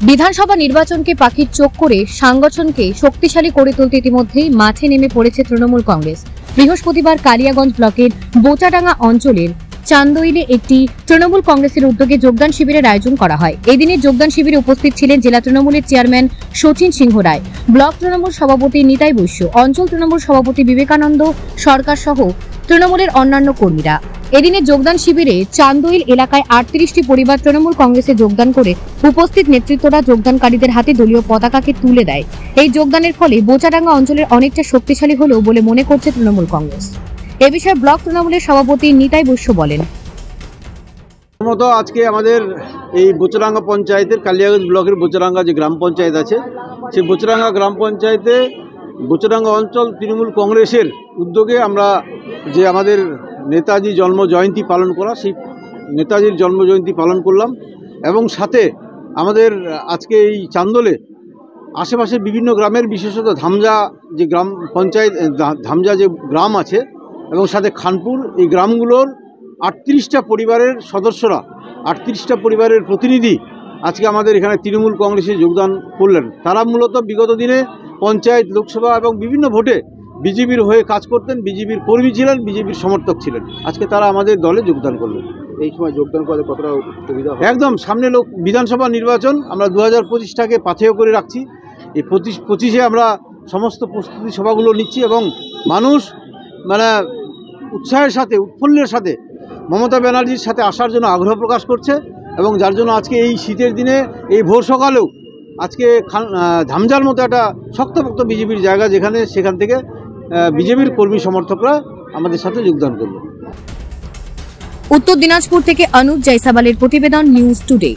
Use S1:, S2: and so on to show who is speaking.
S1: বিধানসভা নির্বাচনকে পাখির চোখ করে সাংগঠনকে শক্তিশালী করে তুলতে ইতিমধ্যেই মাঠে নেমে পড়েছে তৃণমূল কংগ্রেস। বৃহস্পতিবার কালিয়াগঞ্জ ব্লকের বোচাডাঙ্গা অঞ্চলের চান্দইলে একটি তৃণমূল কংগ্রেসের উদ্যোগে যোগদান শিবিরের আয়োজন করা হয়। এই দিনের যোগদান শিবিরে উপস্থিত ছিলেন জেলা তৃণমূলের চেয়ারম্যান শচীন সিংহ রায়, ব্লক তৃণমূল সভাপতি নিতাই বৈশ্য, অঞ্চল তৃণমূল সভাপতি বিবেকানন্দ সরকার সহ তৃণমূলের অন্যান্য কর্মীরা। এদিনের যোগদান শিবিরে চান্দইল এলাকায় 38টি পরিবার তৃণমূল কংগ্রেসে যোগদান করে উপস্থিত নেতৃত্বরা যোগদানকারীদের হাতে দলীয় পতাকাকে তুলে দেয়। এই যোগদানের ফলে বোচাডাঙ্গা অঞ্চলের অনেকটা শক্তিশালী হলো বলে মনে করছে তৃণমূল কংগ্রেস। এ বিষয়ে ব্লক তৃণমূলের সভাপতি নিতাই বৈশ্য বলেন,
S2: আজকে আমাদের এই বোচাডাঙ্গা পঞ্চায়েতের কালিয়াগঞ্জ ব্লকের বোচাডাঙ্গা যে গ্রাম পঞ্চায়েত আছে, সেই বোচাডাঙ্গা গ্রাম পঞ্চায়েতে বোচাডাঙ্গা অঞ্চল তৃণমূল কংগ্রেসের উদ্যোগে আমরা যে আমাদের নেতাজি জন্ম জয়ন্তী পালন করা, সেই নেতাজির জন্ম জয়ন্তী পালন করলাম। এবং সাথে আমাদের আজকে এই চান্দোলে আশেপাশের বিভিন্ন গ্রামের, বিশেষত ধামজা যে গ্রাম পঞ্চায়েত, ধামজা যে গ্রাম আছে এবং সাথে খানপুর, এই গ্রামগুলোর 38টা পরিবারের সদস্যরা, 38টা পরিবারের প্রতিনিধি আজকে আমাদের এখানে তৃণমূল কংগ্রেসে যোগদান করলেন। তারা মূলত বিগত দিনে পঞ্চায়েত, লোকসভা এবং বিভিন্ন ভোটে বিজেপির হয়ে কাজ করতেন, বিজেপির কর্মী ছিলেন, বিজেপির সমর্থক ছিলেন। আজকে তারা আমাদের দলে যোগদান করলেন। এই সময় যোগদান করতে কতটা সুবিধা? একদম সামনে বিধানসভা নির্বাচন, আমরা 2025টাকে পাথেয় করে রাখছি। এই 25-এ আমরা সমস্ত প্রস্তুতি সভাগুলো নিচ্ছি এবং মানুষ উৎসাহের সাথে, উৎফুল্লের সাথে মমতা ব্যানার্জির সাথে আসার জন্য আগ্রহ প্রকাশ করছে। এবং যার জন্য আজকে এই শীতের দিনে, এই ভোর সকালেও আজকে ধামজার মতো একটা শক্তপোক্ত বিজেপির জায়গা, সেখান থেকে বিজেপির কর্মী সমর্থকরা আমাদের সাথে যোগদান করল।
S1: উত্তর দিনাজপুর থেকে অনুপ জয়সাবালের প্রতিবেদন, নিউজ টুডে।